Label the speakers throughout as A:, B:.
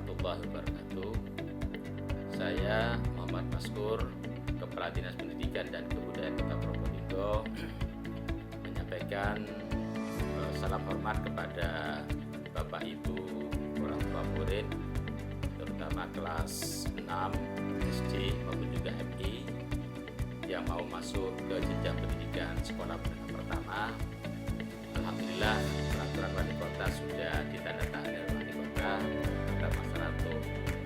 A: warahmatullahi wabarakatuh. Saya Muhammad Maskur, Kepala Dinas Pendidikan dan Kebudayaan Kota Probolinggo, menyampaikan salam hormat kepada Bapak Ibu orang tua murid, terutama kelas 6 SD maupun juga MI yang mau masuk ke jenjang pendidikan sekolah menengah pertama. Alhamdulillah, peraturan wali kota sudah ditandatangani oleh wali kota agar masyarakat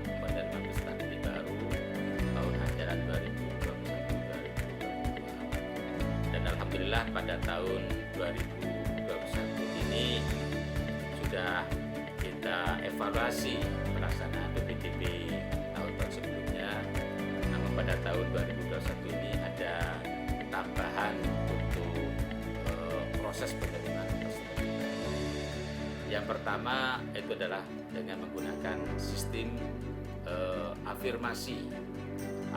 A: menerima peserta didik baru tahun ajaran 2021-2022. Dan alhamdulillah pada tahun 2021 ini sudah kita evaluasi pelaksanaan PPDB tahun-tahun sebelumnya. Namun pada tahun 2021 ini ada tambahan untuk proses penerimaan peserta didik. Yang pertama itu adalah dengan menggunakan sistem afirmasi.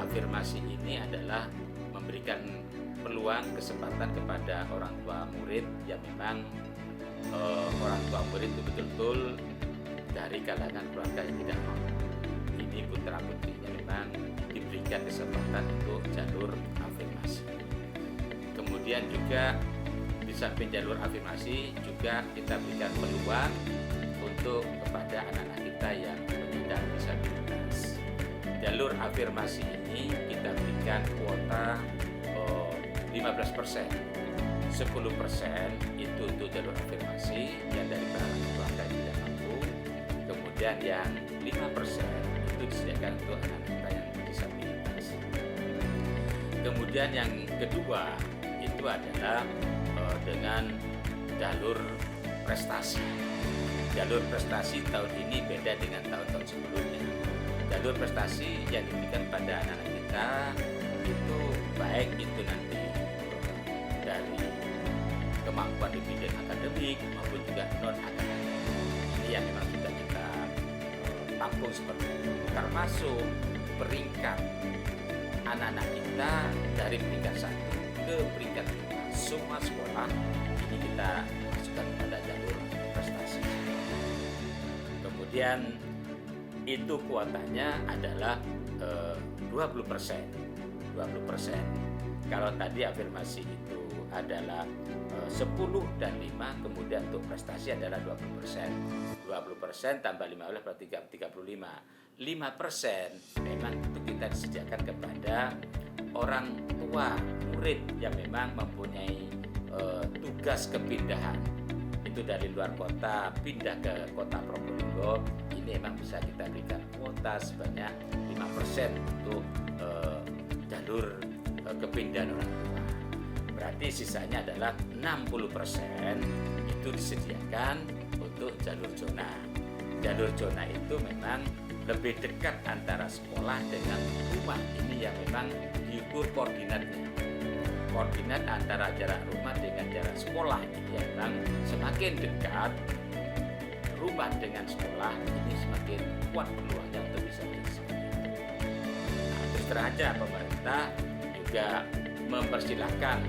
A: Afirmasi ini adalah memberikan peluang kesempatan kepada orang tua murid yang memang orang tua murid itu betul-betul dari kalangan keluarga yang tidak mampu. Ini putra putrinya memang diberikan kesempatan untuk jalur afirmasi. Kemudian juga di samping jalur afirmasi juga kita berikan peluang untuk kepada anak-anak kita yang penyandang disabilitas. Jalur afirmasi ini kita berikan kuota 15%. 10% itu untuk jalur afirmasi yang dari kalangan keluarga yang tidak mampu. Kemudian yang 5% itu disediakan untuk anak-anak kita yang disabilitas. Kemudian yang kedua itu adalah dengan jalur prestasi. Jalur prestasi tahun ini beda dengan tahun-tahun sebelumnya. Jalur prestasi yang diberikan pada anak-anak kita itu baik itu nanti dari kemampuan di bidang akademik maupun juga non akademik. Ini yang memang sudah kita tampung seperti itu. Termasuk peringkat anak-anak kita dari peringkat 1 ke peringkat 5. Semua sekolah ini kita masukkan pada jalur prestasi. Kemudian itu kuotanya adalah 20%. Kalau tadi afirmasi itu adalah 10 dan 5, kemudian untuk prestasi adalah 20%. 20% tambah 15 berarti 35. 5% memang itu kita disediakan kepada orang tua murid yang memang mempunyai tugas kepindahan. Itu dari luar kota pindah ke kota Probolinggo. Ini memang bisa kita berikan kuota sebanyak 5% untuk jalur kepindahan orang tua. Berarti sisanya adalah 60% itu disediakan untuk jalur zona. Jalur zona itu memang lebih dekat antara sekolah dengan rumah. Ini yang memang diukur koordinatnya. Koordinat antara jarak rumah dengan jarak sekolah ini yang memang semakin dekat rumah dengan sekolah, ini semakin kuat peluangnya untuk bisa diisi. Nah, terus teraja pemerintah juga mempersilahkan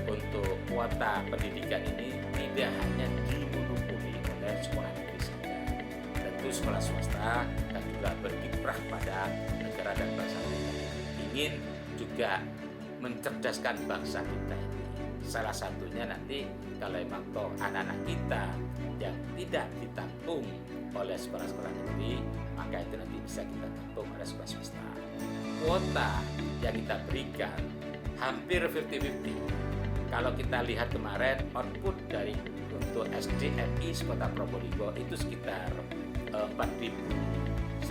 A: untuk kuota pendidikan ini tidak hanya dimonopoli oleh sekolah negeri saja. Tentu sekolah swasta dan juga berkiprah pada negara dan bangsa kita. Ingin juga mencerdaskan bangsa kita ini. Salah satunya nanti kalau memang toh anak-anak kita yang tidak ditampung oleh sekolah-sekolah negeri, maka itu nanti bisa kita tampung oleh sekolah swasta. Kuota yang kita berikan hampir 50-50. Kalau kita lihat kemarin output dari untuk SDMI Kota Probolinggo itu sekitar 4.180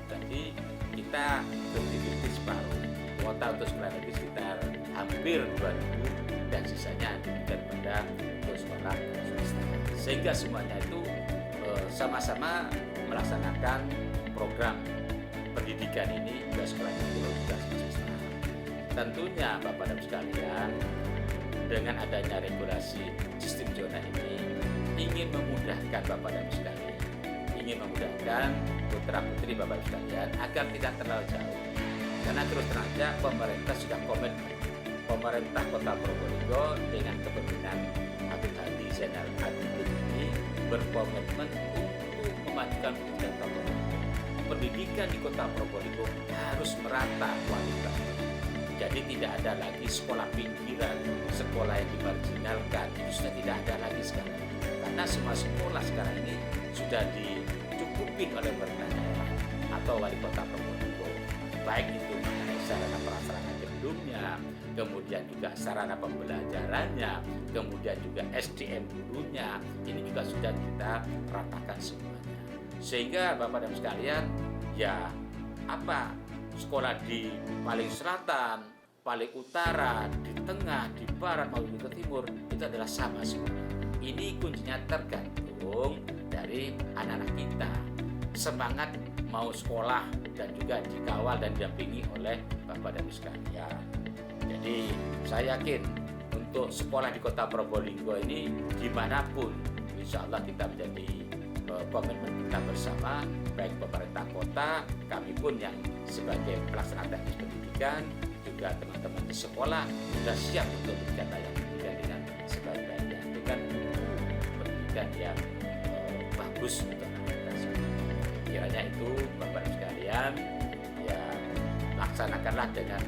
A: tadi, kita 50-50 separuh. Kuota untuk sekolah negeri sekitar hampir 2.000 dan sisanya diberikan pada untuk sekolah swasta. Sehingga semuanya itu sama-sama melaksanakan program pendidikan ini di sekolah negeri dan sekolah swasta. Tentunya Bapak dan sekalian, dengan adanya regulasi sistem zona ini ingin memudahkan Bapak dan sekalian, ingin memudahkan putra putri Bapak dan sekalian agar tidak terlalu jauh. Karena terus terang pemerintah sudah komitmen. Pemerintah Kota Probolinggo dengan kepemimpinan Habib Hadi Zainal Abidin ini berkomitmen untuk memajukan pendidikan Probolinggo. Pendidikan di Kota Probolinggo harus merata kualitasnya. Jadi tidak ada lagi sekolah pinggiran, sekolah yang dimarginalkan, itu sudah tidak ada lagi sekarang. Karena semua sekolah sekarang ini sudah dicukupin oleh pemerintah daerah atau wali kota Probolinggo. Baik itu mengenai sarana prasarana gedungnya, kemudian juga sarana pembelajarannya, kemudian juga SDM gurunya, ini juga sudah kita ratakan semuanya. Sehingga Bapak dan sekalian, ya apa sekolah di paling selatan, paling utara, di tengah, di barat maupun ke timur itu adalah sama semuanya. Ini kuncinya tergantung dari anak-anak kita, semangat mau sekolah dan juga dikawal dan didampingi oleh Bapak dan Ibu sekalian. Jadi saya yakin untuk sekolah di Kota Probolinggo ini dimanapun, insya Allah kita menjadi komitmen kita bersama, baik pemerintah kota, kami pun yang sebagai pelaksana teknis pendidikan, juga teman-teman di sekolah sudah siap untuk memberikan layanan pendidikan dengan sebaik-baiknya, dengan pendidikan yang bagus untuk anak kita semua. Kiranya itu Bapak Ibu sekalian, ya laksanakanlah dengan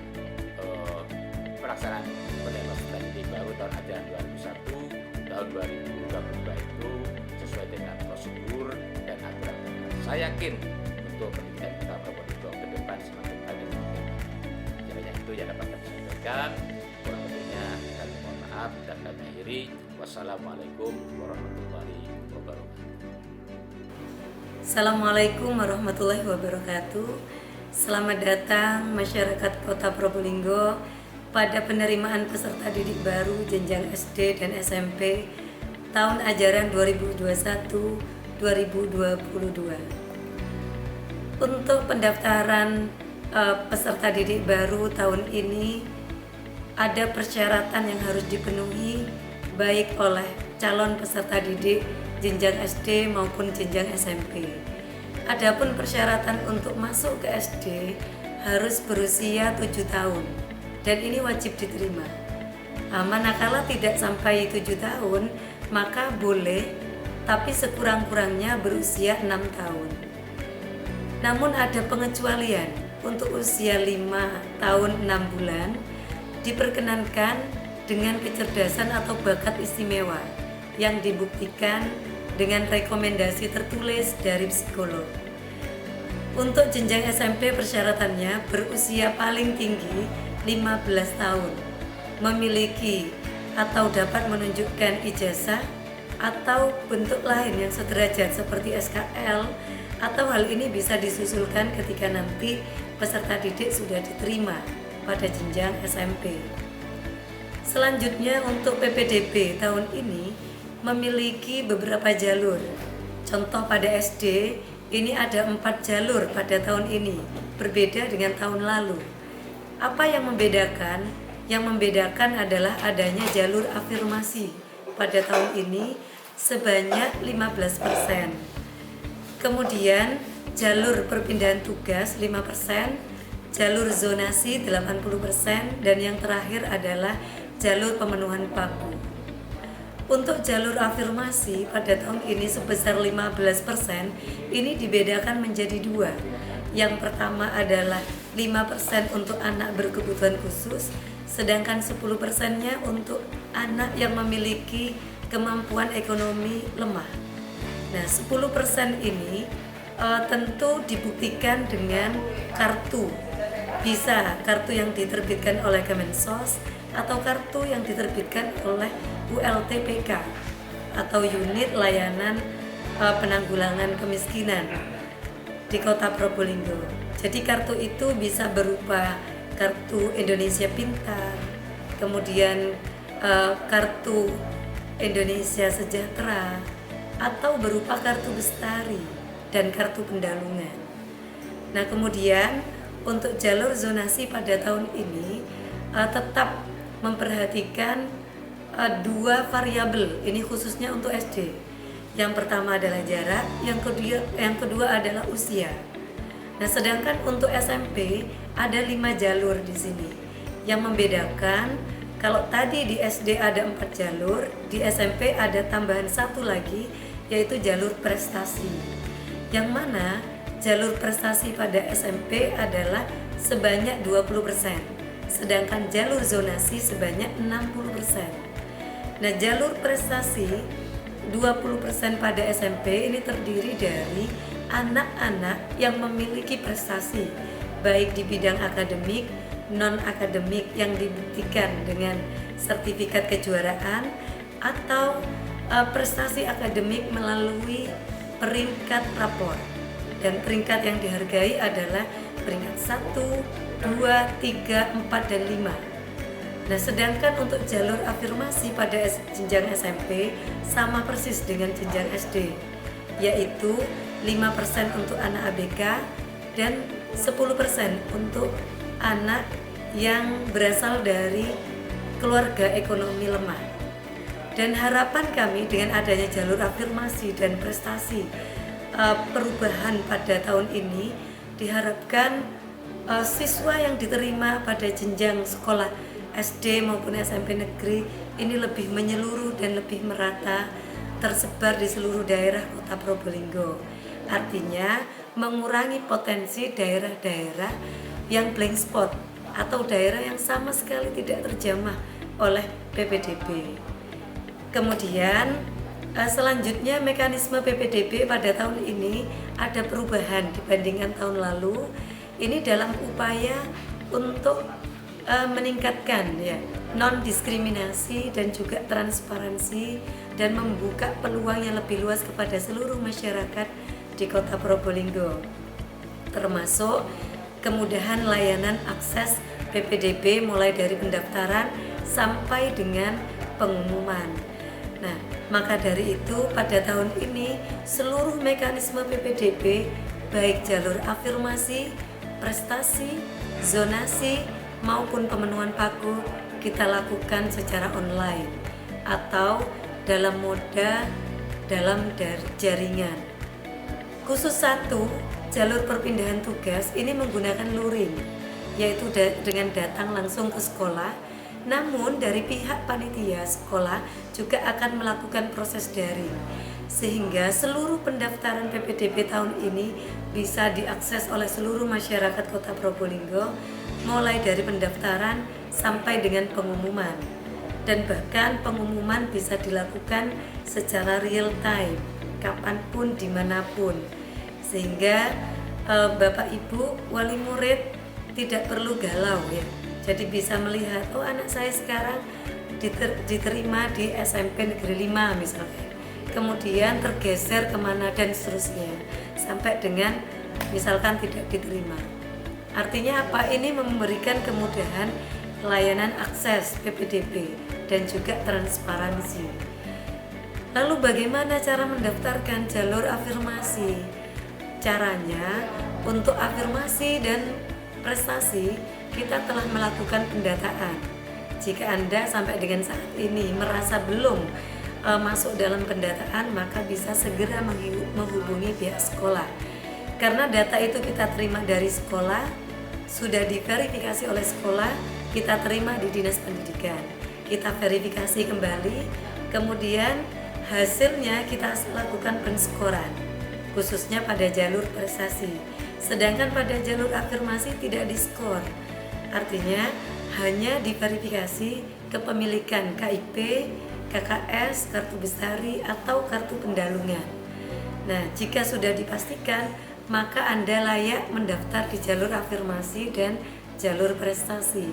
A: pelaksanaan penerimaan peserta didik baru tahun ajaran 2001 tahun 2022 itu sesuai dengan prosedur dan aturan. Saya yakin untuk pendidikan kita Probolinggo ke depan semakin baik. Kiranya itu yang dapat kami sampaikan. Kurang lebihnya kami mohon maaf dan kami akhiri. Wassalamualaikum warahmatullahi wabarakatuh.
B: Assalamualaikum warahmatullahi wabarakatuh. Selamat datang masyarakat Kota Probolinggo pada penerimaan peserta didik baru jenjang SD dan SMP tahun ajaran 2021-2022. Untuk pendaftaran peserta didik baru tahun ini ada persyaratan yang harus dipenuhi baik oleh calon peserta didik jenjang SD maupun jenjang SMP. Adapun persyaratan untuk masuk ke SD harus berusia 7 tahun dan ini wajib diterima. Manakala tidak sampai 7 tahun maka boleh, tapi sekurang-kurangnya berusia 6 tahun. Namun ada pengecualian, untuk usia 5 tahun 6 bulan diperkenankan dengan kecerdasan atau bakat istimewa yang dibuktikan dengan rekomendasi tertulis dari psikolog. Untuk jenjang SMP persyaratannya berusia paling tinggi 15 tahun, memiliki atau dapat menunjukkan ijazah atau bentuk lain yang sederajat seperti SKL, atau hal ini bisa disusulkan ketika nanti peserta didik sudah diterima pada jenjang SMP. Selanjutnya untuk PPDB tahun ini memiliki beberapa jalur. Contoh pada SD ini ada 4 jalur pada tahun ini, berbeda dengan tahun lalu. Apa yang membedakan? Yang membedakan adalah adanya jalur afirmasi pada tahun ini sebanyak 15%. Kemudian jalur perpindahan tugas 5%, jalur zonasi 80%, dan yang terakhir adalah jalur pemenuhan baku. Untuk jalur afirmasi pada tahun ini sebesar 15%, ini dibedakan menjadi 2. Yang pertama adalah 5% untuk anak berkebutuhan khusus, sedangkan 10%-nya untuk anak yang memiliki kemampuan ekonomi lemah. Nah, 10% ini tentu dibuktikan dengan kartu. Bisa kartu yang diterbitkan oleh Kemensos atau kartu yang diterbitkan oleh ULTPK atau Unit Layanan Penanggulangan Kemiskinan di Kota Probolinggo. Jadi kartu itu bisa berupa kartu Indonesia Pintar, kemudian kartu Indonesia Sejahtera, atau berupa kartu Bestari dan kartu Pendalungan. Nah, kemudian untuk jalur zonasi pada tahun ini tetap memperhatikan 2 variabel, ini khususnya untuk SD. Yang pertama adalah jarak, yang kedua adalah usia. Nah, sedangkan untuk SMP ada 5 jalur di sini. Yang membedakan, kalau tadi di SD ada 4 jalur, di SMP ada tambahan 1 lagi, yaitu jalur prestasi. yang mana jalur prestasi pada SMP adalah sebanyak 20%, sedangkan jalur zonasi sebanyak 60%. Nah, jalur prestasi 20% pada SMP ini terdiri dari anak-anak yang memiliki prestasi baik di bidang akademik, non-akademik yang dibuktikan dengan sertifikat kejuaraan atau prestasi akademik melalui peringkat rapor. Dan peringkat yang dihargai adalah peringkat 1, 2, 3, 4, dan 5. Nah, sedangkan untuk jalur afirmasi pada jenjang SMP sama persis dengan jenjang SD, yaitu 5% untuk anak ABK dan 10% untuk anak yang berasal dari keluarga ekonomi lemah. Dan harapan kami dengan adanya jalur afirmasi dan prestasi perubahan pada tahun ini, diharapkan siswa yang diterima pada jenjang sekolah SD maupun SMP negeri ini lebih menyeluruh dan lebih merata, tersebar di seluruh daerah Kota Probolinggo. Artinya mengurangi potensi daerah-daerah yang blank spot atau daerah yang sama sekali tidak terjamah oleh PPDB. Kemudian selanjutnya mekanisme PPDB pada tahun ini ada perubahan dibandingkan tahun lalu. Ini dalam upaya untuk meningkatkan non diskriminasi dan juga transparansi dan membuka peluang yang lebih luas kepada seluruh masyarakat di Kota Probolinggo, termasuk kemudahan layanan akses PPDB mulai dari pendaftaran sampai dengan pengumuman. Nah, maka dari itu pada tahun ini seluruh mekanisme PPDB baik jalur afirmasi, prestasi, zonasi maupun pemenuhan pagu kita lakukan secara online atau dalam moda jaringan. Khusus satu, jalur perpindahan tugas ini menggunakan luring, yaitu dengan datang langsung ke sekolah. Namun dari pihak panitia sekolah juga akan melakukan proses daring, sehingga seluruh pendaftaran PPDB tahun ini bisa diakses oleh seluruh masyarakat Kota Probolinggo, mulai dari pendaftaran sampai dengan pengumuman. Dan bahkan pengumuman bisa dilakukan secara real time, kapanpun, dimanapun, sehingga Bapak Ibu wali murid tidak perlu galau Jadi bisa melihat, oh anak saya sekarang diterima di SMP Negeri 5 misalnya, kemudian tergeser kemana dan seterusnya, sampai dengan misalkan tidak diterima. Artinya apa? Ini memberikan kemudahan layanan akses PPDB dan juga transparansi. Lalu bagaimana cara mendaftarkan jalur afirmasi? Caranya, untuk afirmasi dan prestasi kita telah melakukan pendataan. Jika Anda sampai dengan saat ini merasa belum masuk dalam pendataan, maka bisa segera menghubungi pihak sekolah. Karena data itu kita terima dari sekolah, sudah diverifikasi oleh sekolah, kita terima di Dinas Pendidikan. Kita verifikasi kembali, kemudian hasilnya kita lakukan penskoran, khususnya pada jalur prestasi. Sedangkan pada jalur afirmasi tidak diskor. Artinya hanya diverifikasi kepemilikan KIP, KKS, kartu bestari, atau kartu pendalungan. Nah, jika sudah dipastikan, maka Anda layak mendaftar di jalur afirmasi dan jalur prestasi.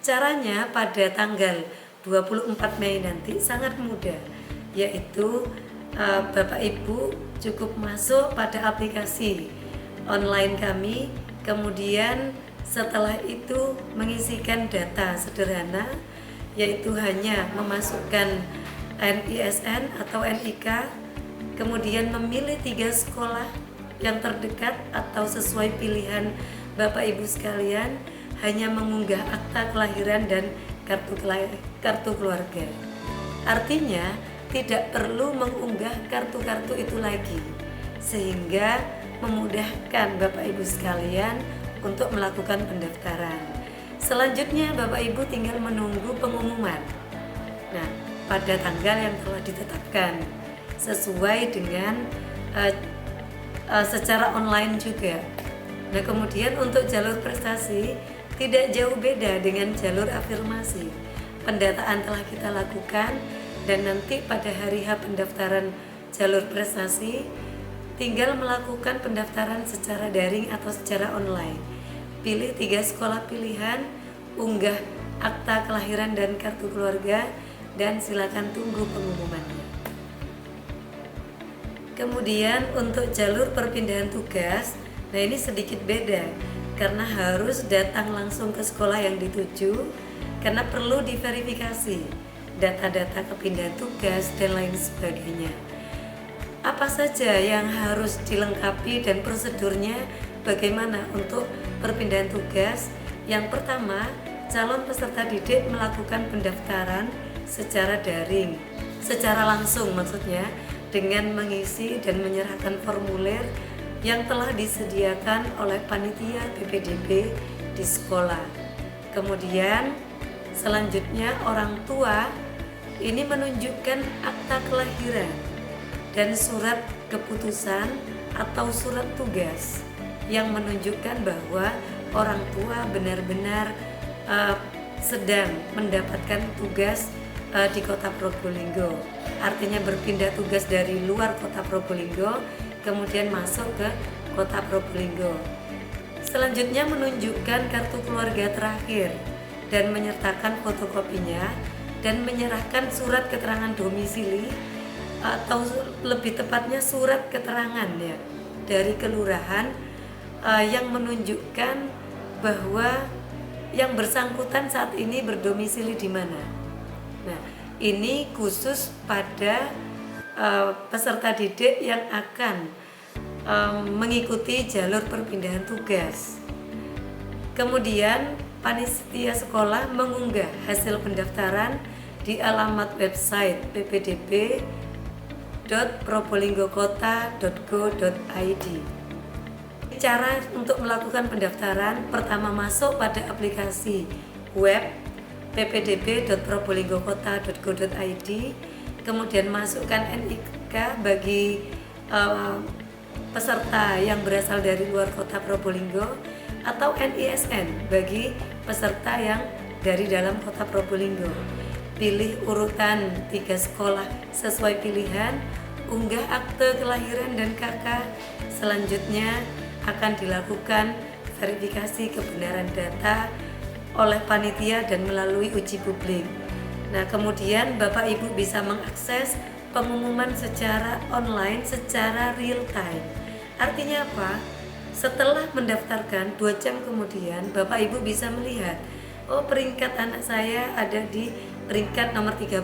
B: Caranya pada tanggal 24 Mei nanti sangat mudah, yaitu Bapak Ibu cukup masuk pada aplikasi online kami, kemudian setelah itu mengisikan data sederhana, yaitu hanya memasukkan NISN atau NIK, kemudian memilih 3 sekolah yang terdekat atau sesuai pilihan Bapak Ibu sekalian, hanya mengunggah akta kelahiran dan kartu keluarga. Artinya tidak perlu mengunggah kartu-kartu itu lagi, sehingga memudahkan Bapak Ibu sekalian untuk melakukan pendaftaran. Selanjutnya Bapak Ibu tinggal menunggu pengumuman. Nah, pada tanggal yang telah ditetapkan sesuai dengan secara online juga. Nah, kemudian untuk jalur prestasi tidak jauh beda dengan jalur afirmasi. Pendataan telah kita lakukan dan nanti pada hari H pendaftaran jalur prestasi tinggal melakukan pendaftaran secara daring atau secara online. Pilih 3 sekolah pilihan, unggah akta kelahiran dan kartu keluarga, dan silakan tunggu pengumumannya. Kemudian untuk jalur perpindahan tugas, nah ini sedikit beda karena harus datang langsung ke sekolah yang dituju karena perlu diverifikasi data-data kepindahan tugas dan lain sebagainya. Apa saja yang harus dilengkapi dan prosedurnya bagaimana untuk perpindahan tugas? Yang pertama, calon peserta didik melakukan pendaftaran secara daring, secara langsung maksudnya, dengan mengisi dan menyerahkan formulir yang telah disediakan oleh panitia PPDB di sekolah. Kemudian selanjutnya orang tua ini menunjukkan akta kelahiran dan surat keputusan atau surat tugas yang menunjukkan bahwa orang tua benar-benar sedang mendapatkan tugas di Kota Probolinggo. Artinya berpindah tugas dari luar Kota Probolinggo kemudian masuk ke Kota Probolinggo. Selanjutnya menunjukkan kartu keluarga terakhir dan menyertakan fotokopinya dan menyerahkan surat keterangan domisili atau lebih tepatnya surat keterangan ya dari kelurahan yang menunjukkan bahwa yang bersangkutan saat ini berdomisili di mana. Nah, ini khusus pada peserta didik yang akan mengikuti jalur perpindahan tugas. Kemudian panitia sekolah mengunggah hasil pendaftaran di alamat website ppdb.probolinggokota.go.id. Cara untuk melakukan pendaftaran, pertama masuk pada aplikasi web ppdb.probolinggokota.go.id, kemudian masukkan NIK bagi peserta yang berasal dari luar Kota Probolinggo atau NISN bagi peserta yang dari dalam Kota Probolinggo. Pilih urutan 3 sekolah sesuai pilihan, unggah akte kelahiran dan KK. Selanjutnya akan dilakukan verifikasi kebenaran data oleh panitia dan melalui uji publik. Nah, kemudian Bapak Ibu bisa mengakses pengumuman secara online secara real time. Artinya apa? Setelah mendaftarkan 2 jam kemudian Bapak Ibu bisa melihat, oh peringkat anak saya ada di peringkat nomor 30.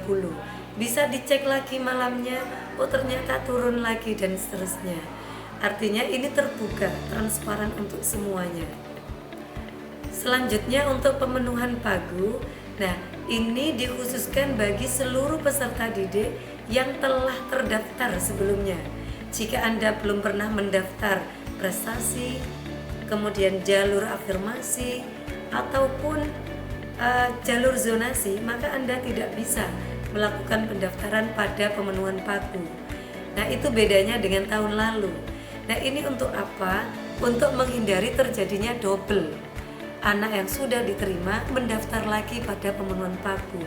B: Bisa dicek lagi malamnya, oh ternyata turun lagi dan seterusnya. Artinya ini terbuka, transparan untuk semuanya. Selanjutnya untuk pemenuhan pagu, nah ini dikhususkan bagi seluruh peserta didik yang telah terdaftar sebelumnya. Jika Anda belum pernah mendaftar prestasi, kemudian jalur afirmasi, ataupun jalur zonasi, maka Anda tidak bisa melakukan pendaftaran pada pemenuhan pagu. Nah itu bedanya dengan tahun lalu. Nah ini untuk apa? Untuk menghindari terjadinya double. Anak yang sudah diterima mendaftar lagi pada pemenuhan pagu.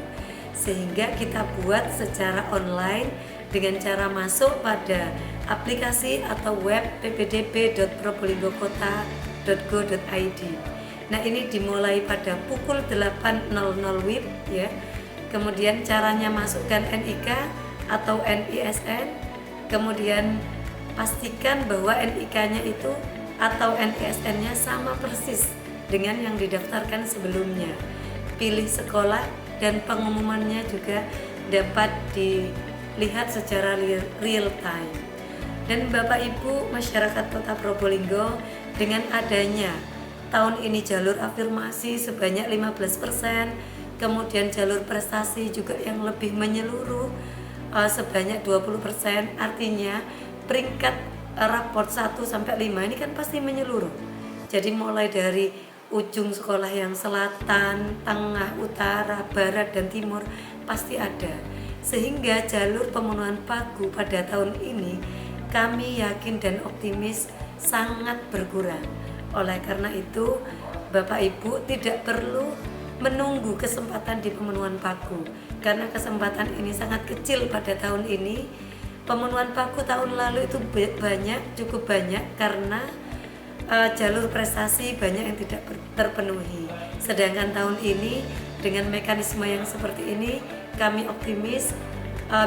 B: Sehingga kita buat secara online dengan cara masuk pada aplikasi atau web ppdb.probolinggokota.go.id. Nah ini dimulai pada pukul 8.00 WIB ya. Kemudian caranya masukkan NIK atau NISN. Kemudian pastikan bahwa NIK-nya itu atau NISN-nya sama persis dengan yang didaftarkan sebelumnya. Pilih sekolah dan pengumumannya juga dapat dilihat secara real time. Dan Bapak Ibu masyarakat Kota Probolinggo, dengan adanya tahun ini jalur afirmasi sebanyak 15%, kemudian jalur prestasi juga yang lebih menyeluruh sebanyak 20%, artinya peringkat raport 1 sampai 5 ini kan pasti menyeluruh. Jadi mulai dari ujung sekolah yang selatan, tengah, utara, barat, dan timur pasti ada. Sehingga jalur pemenuhan pagu pada tahun ini kami yakin dan optimis sangat berkurang. Oleh karena itu, Bapak Ibu tidak perlu menunggu kesempatan di pemenuhan pagu, karena kesempatan ini sangat kecil pada tahun ini. Pemenuhan pagu tahun lalu itu cukup banyak karena jalur prestasi banyak yang tidak terpenuhi. Sedangkan tahun ini dengan mekanisme yang seperti ini, kami optimis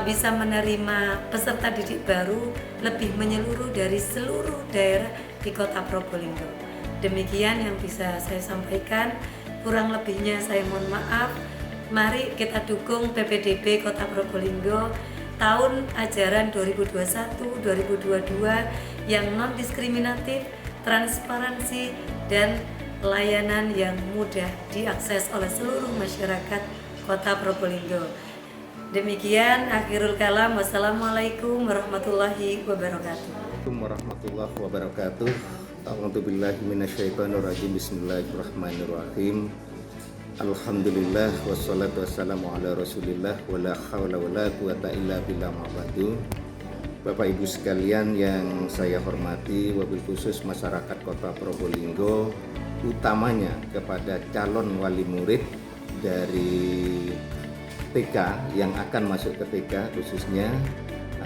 B: bisa menerima peserta didik baru lebih menyeluruh dari seluruh daerah di Kota Probolinggo. Demikian yang bisa saya sampaikan, kurang lebihnya saya mohon maaf. Mari kita dukung PPDB Kota Probolinggo tahun ajaran 2021-2022 yang non-diskriminatif, transparansi, dan layanan yang mudah diakses oleh seluruh masyarakat Kota Probolinggo. Demikian akhirul kalam. Wassalamualaikum warahmatullahi wabarakatuh.
C: Warahmatullahi wabarakatuh. A'udzubillahi minasyaitonirrajim. Bismillahirrahmanirrahim. Alhamdulillah wassalatu wassalamu ala Rasulillah wala haula wala quwata illa billah ma'badu. Bapak Ibu sekalian yang saya hormati, wabil khusus masyarakat Kota Probolinggo, utamanya kepada calon wali murid dari TK yang akan masuk ke TK khususnya.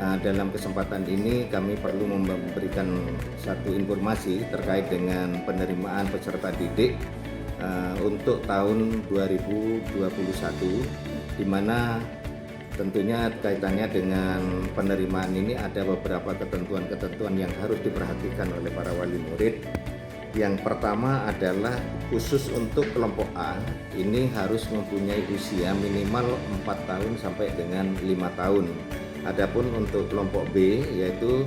C: Dalam kesempatan ini kami perlu memberikan satu informasi terkait dengan penerimaan peserta didik untuk tahun 2021, di mana tentunya kaitannya dengan penerimaan ini ada beberapa ketentuan-ketentuan yang harus diperhatikan oleh para wali murid. Yang pertama adalah khusus untuk kelompok A, ini harus mempunyai usia minimal 4 tahun sampai dengan 5 tahun. Adapun untuk kelompok B yaitu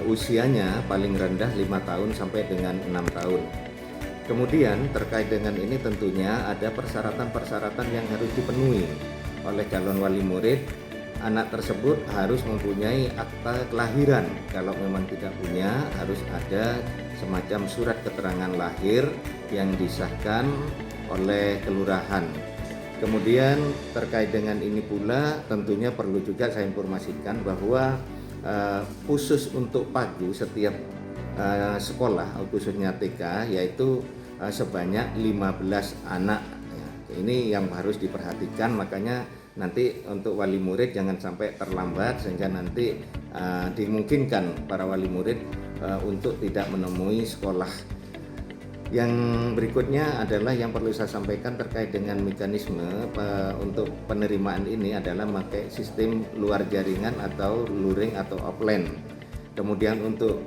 C: usianya paling rendah 5 tahun sampai dengan 6 tahun. Kemudian terkait dengan ini tentunya ada persyaratan-persyaratan yang harus dipenuhi oleh calon wali murid. Anak tersebut harus mempunyai akta kelahiran. Kalau memang tidak punya, harus ada semacam surat keterangan lahir yang disahkan oleh kelurahan. Kemudian terkait dengan ini pula tentunya perlu juga saya informasikan bahwa khusus untuk pagu setiap sekolah khususnya TK yaitu sebanyak 15 anak. Ini yang harus diperhatikan, makanya nanti untuk wali murid jangan sampai terlambat sehingga nanti dimungkinkan para wali murid untuk tidak menemui sekolah. Yang berikutnya adalah yang perlu saya sampaikan terkait dengan mekanisme untuk penerimaan ini adalah memakai sistem luar jaringan atau luring atau offline. Kemudian untuk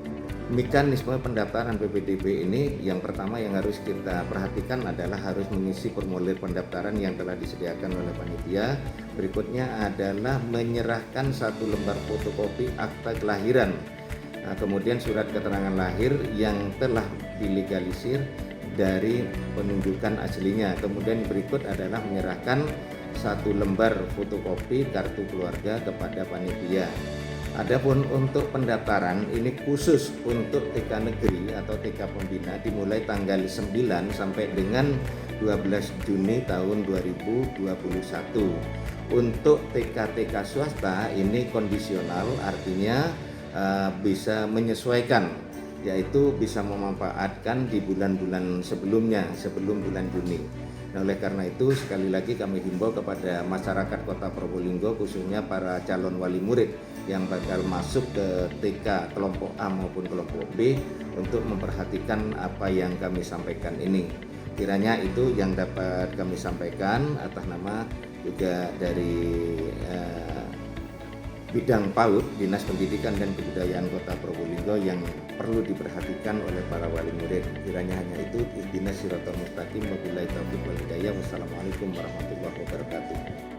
C: mekanisme pendaftaran PPDB ini yang pertama yang harus kita perhatikan adalah harus mengisi formulir pendaftaran yang telah disediakan oleh panitia. Berikutnya adalah menyerahkan satu lembar fotokopi akta kelahiran. Kemudian surat keterangan lahir yang telah dilegalisir dari penunjukan aslinya. Kemudian berikut adalah menyerahkan satu lembar fotokopi kartu keluarga kepada panitia. Adapun untuk pendaftaran ini khusus untuk TK negeri atau TK pembina dimulai tanggal 9 sampai dengan 12 Juni tahun 2021. Untuk TK-TK swasta ini kondisional, artinya bisa menyesuaikan, yaitu bisa memanfaatkan di bulan-bulan sebelumnya, sebelum bulan Juni. Nah, oleh karena itu sekali lagi kami himbau kepada masyarakat Kota Probolinggo khususnya para calon wali murid yang bakal masuk ke TK kelompok A maupun kelompok B untuk memperhatikan apa yang kami sampaikan ini. Kiranya itu yang dapat kami sampaikan atas nama juga dari bidang PAUD, Dinas Pendidikan dan Kebudayaan Kota Probolinggo yang perlu diperhatikan oleh para wali murid. Kiranya hanya itu. Ihdinas siratal mustaqim, wabillahi taufiq wal hidayah. Wassalamualaikum warahmatullahi wabarakatuh.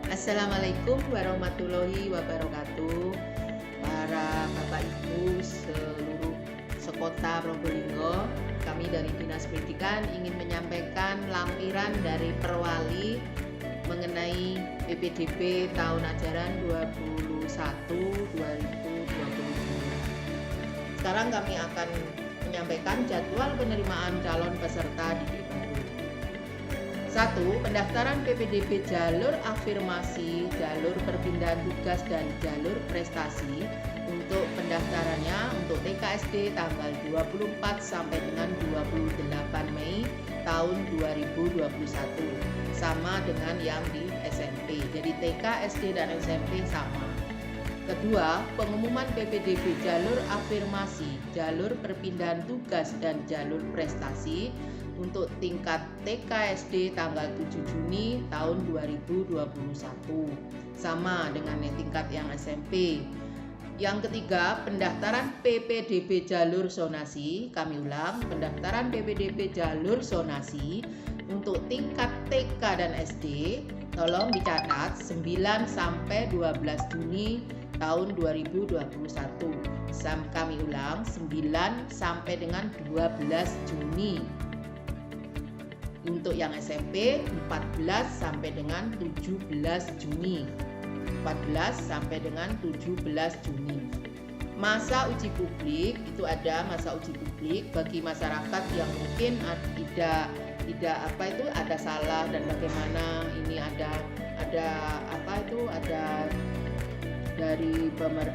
D: Assalamualaikum warahmatullahi wabarakatuh. Para Bapak Ibu seluruh sekota Probolinggo, kami dari Dinas Pendidikan ingin menyampaikan lampiran dari Perwali mengenai PPDB tahun ajaran 2021-2022. Sekarang kami akan menyampaikan jadwal penerimaan calon peserta didik baru. 1. Pendaftaran PPDB jalur afirmasi, jalur perpindahan tugas dan jalur prestasi Untuk pendaftarannya untuk TK SD tanggal 24 sampai dengan 28 Mei tahun 2021, sama dengan yang di SMP. Jadi TK, SD, dan SMP sama. Kedua, pengumuman PPDB jalur afirmasi, jalur perpindahan tugas, dan jalur prestasi untuk tingkat TK SD tanggal 7 Juni tahun 2021, sama dengan yang tingkat yang SMP. Yang ketiga, pendaftaran PPDB jalur zonasi. Kami ulang, pendaftaran PPDB jalur zonasi untuk tingkat TK dan SD tolong dicatat 9 sampai 12 Juni tahun 2021. Kami ulang, 9 sampai dengan 12 Juni. Untuk yang SMP 14 sampai dengan 17 Juni. 14 sampai dengan 17 Juni. Masa uji publik itu ada masa uji publik bagi masyarakat yang mungkin ada salah dan bagaimana ini ada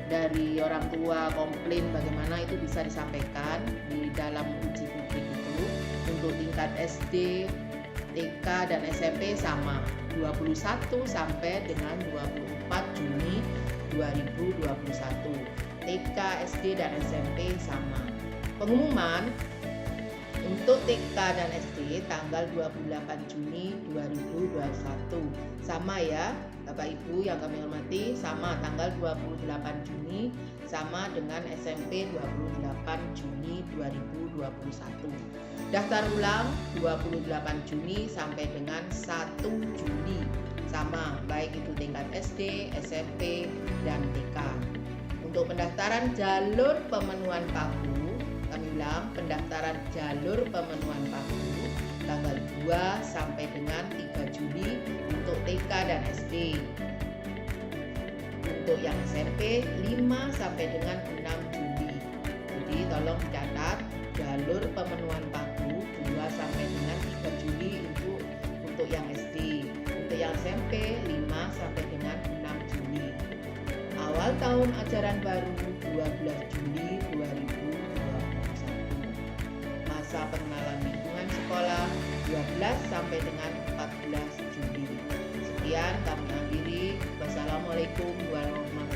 D: dari orang tua komplain, bagaimana itu bisa disampaikan di dalam uji publik itu. Untuk tingkat SD, TK, dan SMP sama 21 sampai dengan 24 Juni 2021. TK, SD, dan SMP sama. Pengumuman untuk TK dan SD tanggal 28 Juni 2021. Sama ya Bapak Ibu yang kami hormati, sama tanggal 28 Juni sama dengan SMP 28 Juni 2021. Daftar ulang 28 Juni sampai dengan 1 Juli, sama baik itu tingkat SD, SMP, dan TK. Untuk pendaftaran jalur pemenuhan pagu, kami ulang, pendaftaran jalur pemenuhan pagu tanggal 2 sampai dengan 3 Juli untuk TK dan SD. Untuk yang SMP 5 sampai dengan 6 Juli. Jadi tolong dicatat jalur pemenuhan pagu 2 sampai dengan 3 Juli untuk yang SD. Untuk yang SMP 5 sampai dengan 6 Juli. Awal tahun ajaran baru 12 Juli 2021. Masa pengenalan lingkungan sekolah 12 sampai dengan 14 Juli. Sekian kami akhiri. Wassalamualaikum warahmatullahi wabarakatuh.